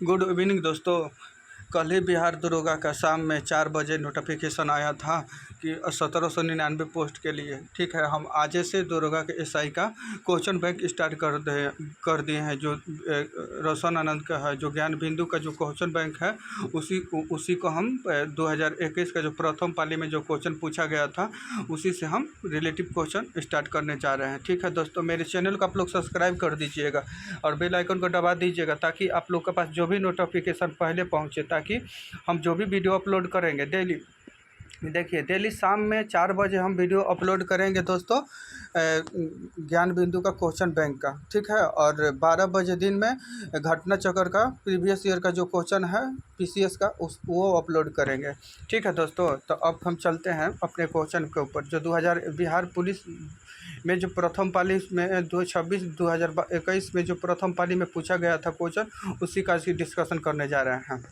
Good evening दोस्तों। कल ही बिहार दरोगा का शाम में 4 बजे नोटिफिकेशन आया था कि 1799 पोस्ट के लिए। ठीक है, हम आज से दरोगा के एसआई का क्वेश्चन बैंक स्टार्ट कर दिए हैं। जो रोशन आनंद का है, जो ज्ञान बिंदु का जो क्वेश्चन बैंक है, उसी को हम 2021 का जो प्रथम पाली में जो क्वेश्चन पूछा गया था, उसी से हम रिलेटिव क्वेश्चन स्टार्ट करने जा रहे हैं। ठीक है दोस्तों, मेरे चैनल को आप लोग सब्सक्राइब कर दीजिएगा और बेल आइकन को दबा दीजिएगा ताकि आप लोग के पास जो भी नोटिफिकेशन पहले पहुंचे, ताकि हम जो भी वीडियो अपलोड करेंगे डेली, देखिए डेली शाम में 4 बजे हम वीडियो अपलोड करेंगे दोस्तों ज्ञान बिंदु का क्वेश्चन बैंक का। ठीक है, और 12 बजे दिन में घटना चक्र का प्रीवियस ईयर का जो क्वेश्चन है पीसीएस का वो अपलोड करेंगे। ठीक है दोस्तों, तो अब हम चलते हैं अपने क्वेश्चन के ऊपर। जो 2000 बिहार पुलिस में जो प्रथम पाली में 2021 में जो प्रथम पाली में पूछा गया था क्वेश्चन, उसी का डिस्कशन करने जा रहे हैं।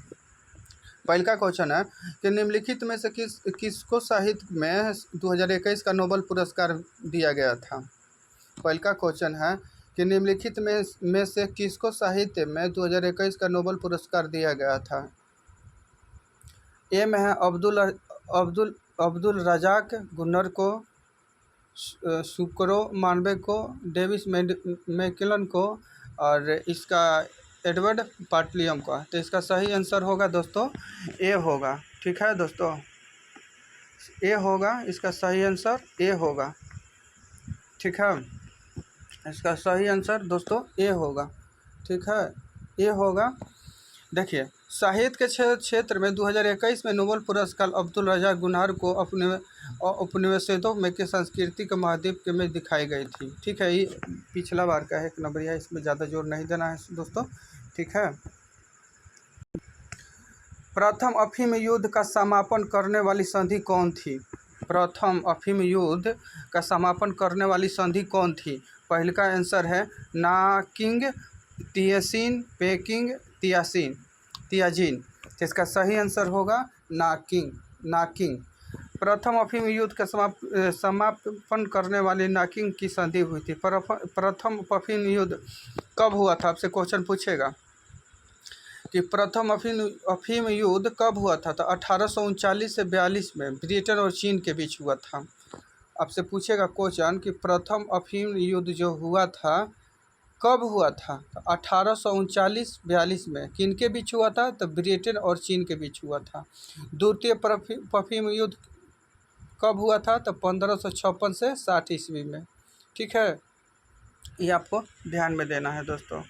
पहला क्वेश्चन है कि निम्नलिखित में से किसको साहित्य में 2021 का नोबेल पुरस्कार दिया गया था। पहला क्वेश्चन है कि निम्नलिखित में से किसको साहित्य में 2021 का नोबेल पुरस्कार दिया गया था। ए में है अब्दुल रजाक गुन्नर को, सुकरो मानवे को, डेविस मैकिलन को, और इसका एडवर्ड पाटलियम का। तो इसका सही आंसर होगा दोस्तों ए होगा। ठीक है दोस्तों, ए होगा, इसका सही आंसर ए होगा। ठीक है, इसका सही आंसर दोस्तों ए होगा। ठीक है, ए होगा। देखिए, साहित्य के क्षेत्र में 2021 में नोबेल पुरस्कार अब्दुल रजाक गुन्नर को उपनिवेशों में के सांस्कृतिक महाद्वीप के में दिखाई गई थी। ठीक है, ये पिछला बार का है, 1 नंबर, इसमें ज़्यादा जोर नहीं देना है दोस्तों। ठीक है, प्रथम अफीम युद्ध का समापन करने वाली संधि कौन थी। प्रथम अफीम युद्ध का समापन करने वाली संधि कौन थी। पहले का आंसर है नाकिंग, तियासिन, पेकिंग, तियाजिन। इसका सही आंसर होगा नाकिंग। प्रथम अफीम युद्ध का समापन करने वाली नाकिंग की संधि हुई थी। प्रथम अफीम युद्ध कब हुआ था, आपसे क्वेश्चन पूछेगा कि प्रथम अफीम युद्ध कब हुआ था। तो 1839 से 42 में ब्रिटेन और चीन के बीच हुआ था। आपसे पूछेगा क्वेश्चन कि प्रथम अफीम युद्ध जो हुआ था कब हुआ था। तो 1839-42 में किन के बीच हुआ था। तो ब्रिटेन और चीन के बीच हुआ था। द्वितीय अफीम युद्ध कब हुआ था। तो 1556 से 60 ईस्वी में। ठीक है, ये आपको ध्यान में देना है दोस्तों।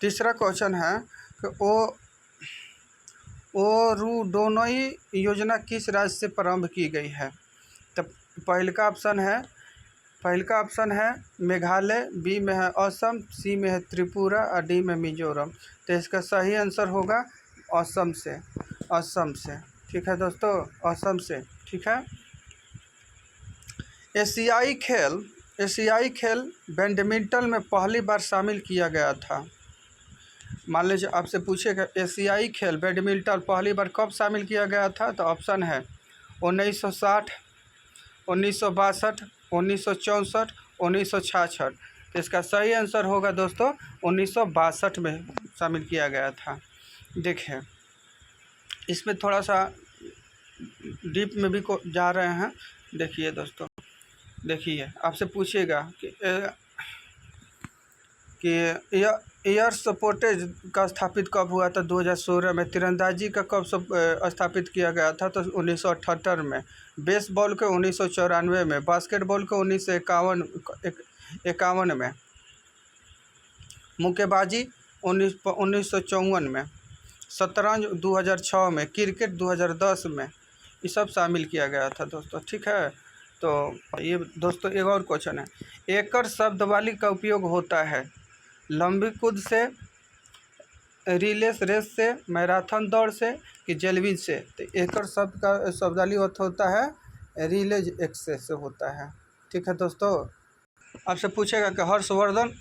तीसरा क्वेश्चन है कि ओरुडोनोई योजना किस राज्य से प्रारंभ की गई है। तो पहले का ऑप्शन है मेघालय, बी में है असम, सी में है त्रिपुरा और डी में मिजोरम। तो इसका सही आंसर होगा असम से। ठीक है दोस्तों, असम से। ठीक है, एशियाई खेल बैडमिंटन में पहली बार शामिल किया गया था। मान लीजिए आपसे पूछेगा एशियाई खेल बैडमिंटन पहली बार कब शामिल किया गया था। तो ऑप्शन है 1960, 1962, 1964, 1966। तो इसका सही आंसर होगा दोस्तों 1962 में शामिल किया गया था। देखिए, इसमें थोड़ा सा डीप में भी जा रहे हैं। देखिए दोस्तों, देखिए आपसे पूछेगा कि एयर सपोर्टेज का स्थापित कब हुआ था। 2016 में। तीरंदाजी का कब स्थापित किया गया था। तो 1978 में। बेसबॉल के 1994 में। बास्केटबॉल के 1951 में। मुक्केबाजी 1954 में। शतरंज 2006 में। क्रिकेट 2010 में। ये सब शामिल किया गया था दोस्तों। ठीक है, तो ये दोस्तों एक और क्वेश्चन है। एकड़ शब्दावली का उपयोग होता है लंबी कूद से, रिले रेस से, मैराथन दौड़ से कि जेवलिन से। तो एकड़ शब्द का शब्दावली होता है रिले एक्सेस से होता है। ठीक है दोस्तों, आपसे पूछेगा कि हर्षवर्धन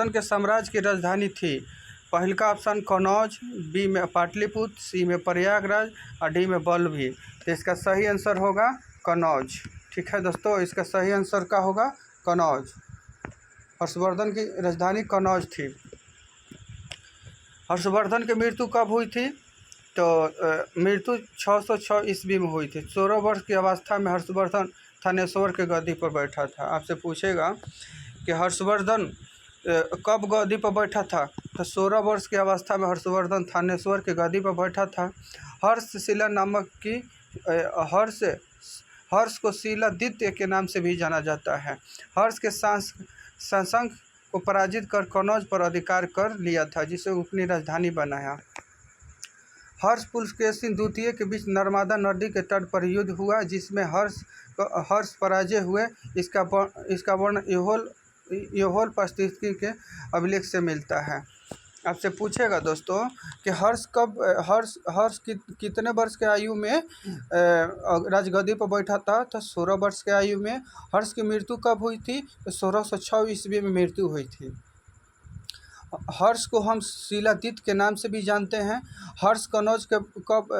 के साम्राज्य की राजधानी थी। पहल का ऑप्शन कनौज, बी में पाटलिपुत्र, सी में प्रयागराज और डी में बल्लभी। तो इसका सही आंसर होगा कनौज। ठीक है दोस्तों, इसका सही आंसर क्या होगा? कनौज। हर्षवर्धन की राजधानी कनौज थी। हर्षवर्धन की मृत्यु कब हुई थी? तो मृत्यु 606 ईस्वी में हुई थी। 16 वर्ष की अवस्था में हर्षवर्धन थानेश्वर के गद्दी पर बैठा था। आपसे पूछेगा कि हर्षवर्धन कब गद्दी पर बैठा था? तो 16 वर्ष की अवस्था में हर्षवर्धन थानेश्वर के गद्दी पर बैठा था। हर्षशिला नामक की हर्ष हर्ष को शिलादित्य के नाम से भी जाना जाता है। हर्ष के शशांक को पराजित कर कनौज पर अधिकार कर लिया था, जिसे अपनी राजधानी बनाया। हर्ष पुलकेशिन द्वितीय के बीच नर्मदा नदी के तट पर युद्ध हुआ, जिसमें हर्ष पराजय हुए। इसका वर्ण ऐहोल पारिस्थितिकी के अभिलेख से मिलता है। आपसे पूछेगा दोस्तों कि हर्ष कितने वर्ष के आयु में राजगद्दी पर बैठा था? तो 16 वर्ष के आयु में। हर्ष की मृत्यु कब हुई थी? तो 1606 ईस्वी में मृत्यु हुई थी। हर्ष को हम शिलादित्य के नाम से भी जानते हैं। हर्ष कनौज के कब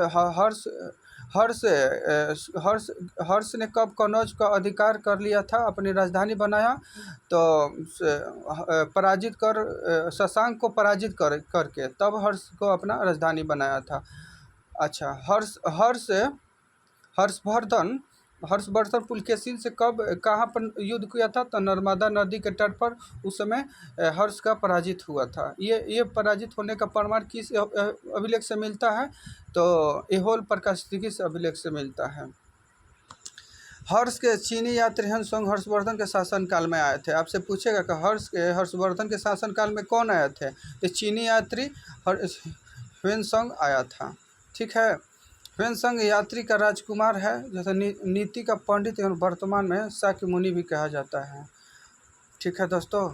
हर्ष ने कब कनौज का अधिकार कर लिया था, अपनी राजधानी बनाया? तो पराजित कर शशांक को पराजित करके तब हर्ष को अपना राजधानी बनाया था। अच्छा, हर्षवर्धन पुलकेशिन से कहाँ पर युद्ध किया था? तो नर्मदा नदी के तट पर। उस समय हर्ष का पराजित हुआ था। ये पराजित होने का प्रमाण किस अभिलेख से मिलता है? तो ऐहोल पारिस्थितिकी से अभिलेख से मिलता है। हर्ष के चीनी यात्री ह्वेनसांग हर्षवर्धन के शासनकाल में आए थे। आपसे पूछेगा कि हर्षवर्धन के शासनकाल में कौन आए थे? तो चीनी यात्री ह्वेनसांग आया था। ठीक है, ह्वेनसांग यात्री का राजकुमार है, जैसे नीति का पंडित एवं वर्तमान में शाक्य मुनि भी कहा जाता है। ठीक है दोस्तों।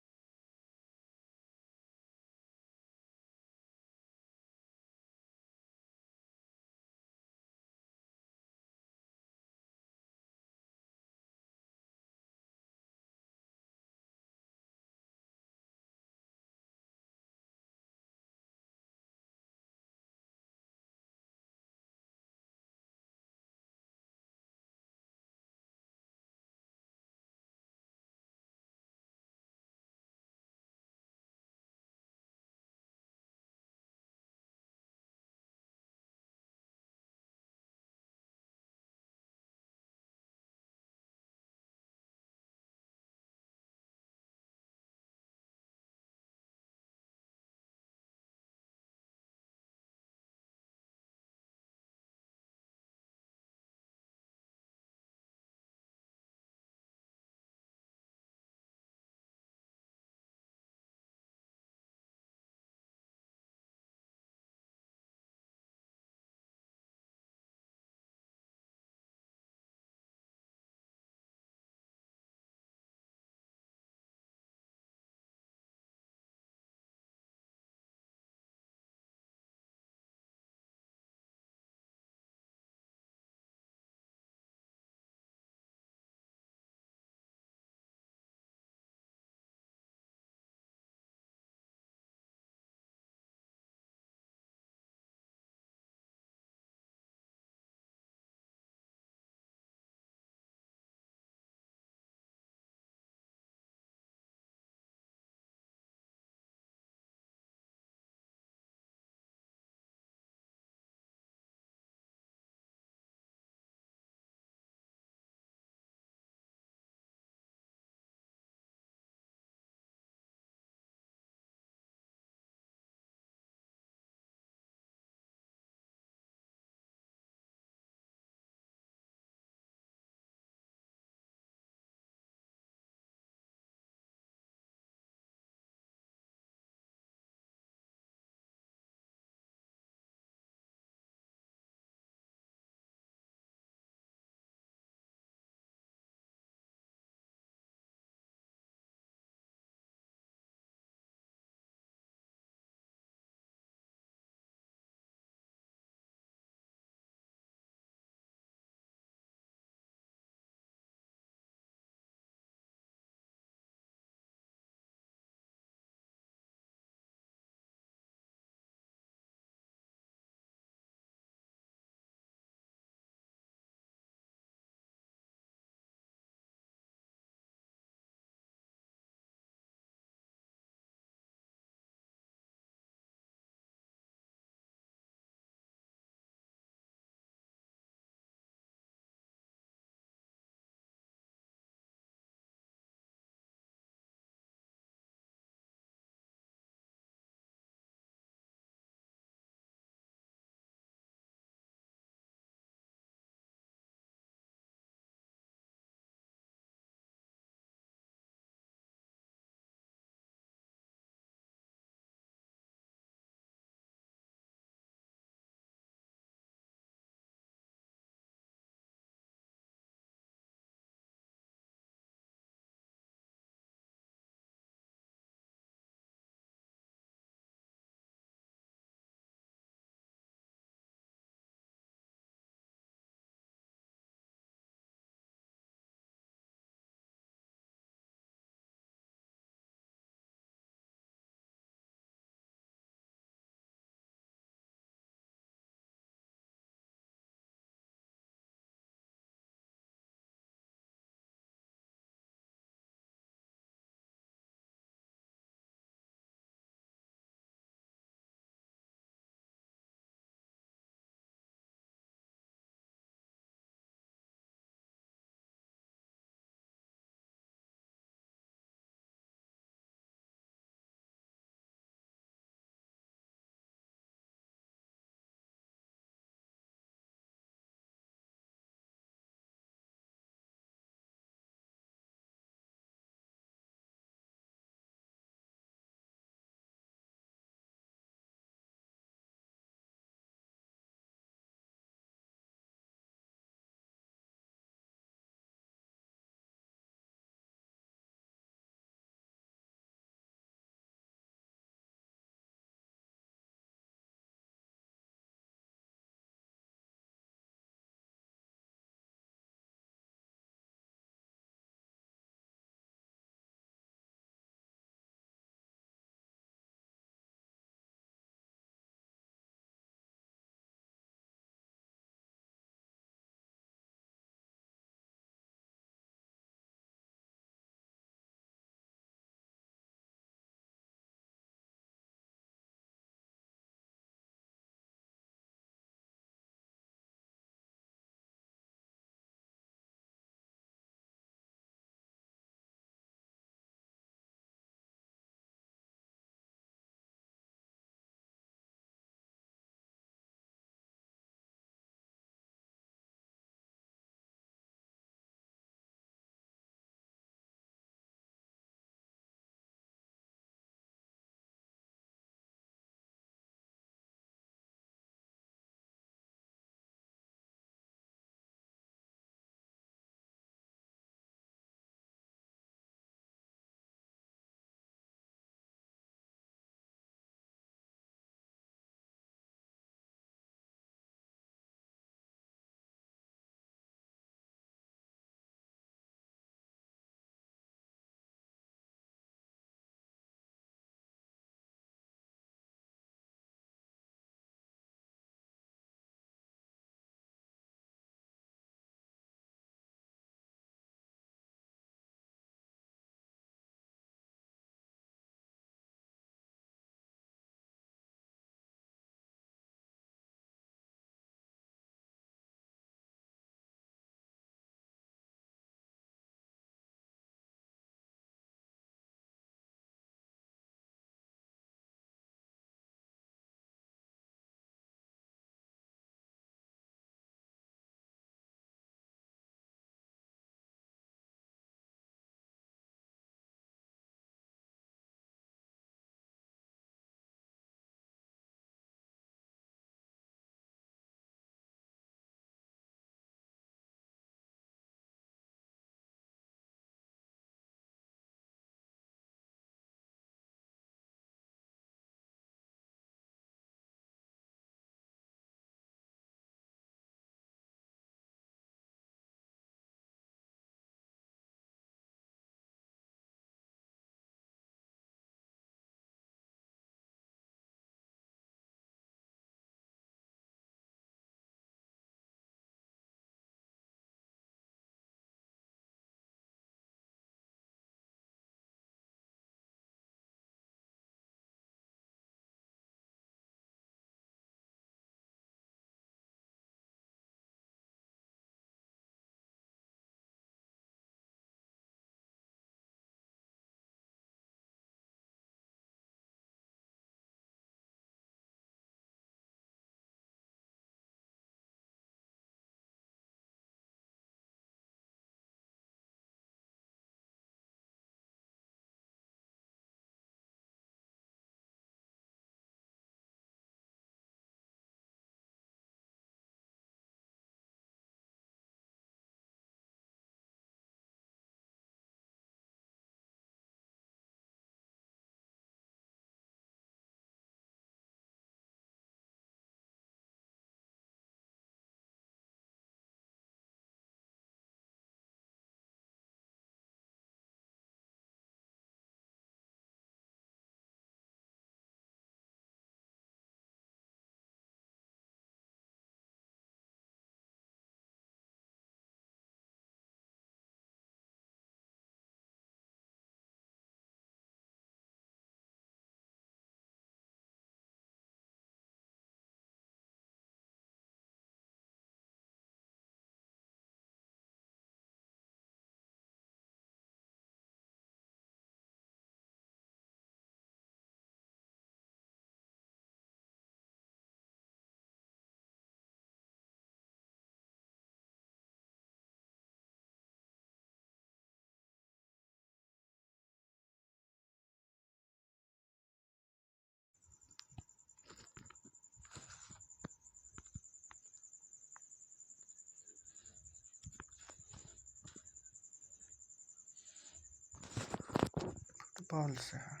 नेपाल से है।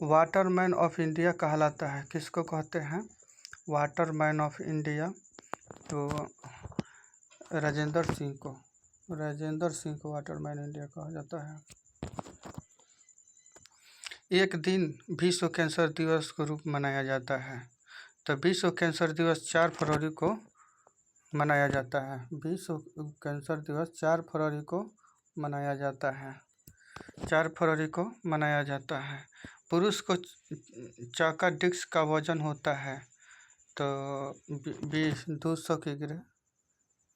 वाटरमैन ऑफ इंडिया कहलाता है, किसको कहते हैं? वाटरमैन ऑफ इंडिया तो राजेंद्र सिंह को वाटरमैन इंडिया कहा जाता है। एक दिन विश्व कैंसर दिवस के रूप मनाया जाता है, तो विश्व कैंसर दिवस 4 फरवरी को मनाया जाता है। विश्व कैंसर दिवस 4 फरवरी को मनाया जाता है, 4 फरवरी को मनाया जाता है। पुरुष को चाका डिस्क का वजन होता है तो 200 किग्रा,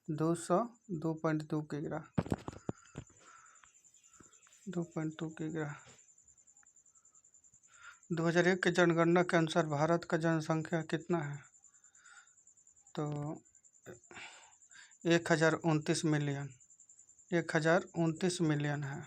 2.2 किग्रा, 2.2 किग्रा। 2001 के जनगणना के अनुसार भारत का जनसंख्या कितना है? तो 1029 मिलियन, 1029 मिलियन है।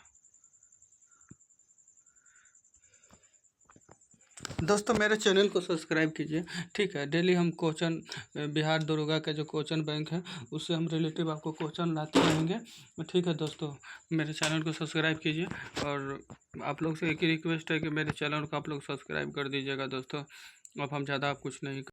दोस्तों मेरे चैनल को सब्सक्राइब कीजिए, ठीक है। डेली हम क्वेश्चन, बिहार दरोगा का जो क्वेश्चन बैंक है उससे हम रिलेटिव आपको क्वेश्चन लाते रहेंगे, ठीक है। दोस्तों मेरे चैनल को सब्सक्राइब कीजिए, और आप लोग से एक ही रिक्वेस्ट है कि मेरे चैनल को आप लोग सब्सक्राइब कर दीजिएगा दोस्तों। अब हम ज़्यादा कुछ नहीं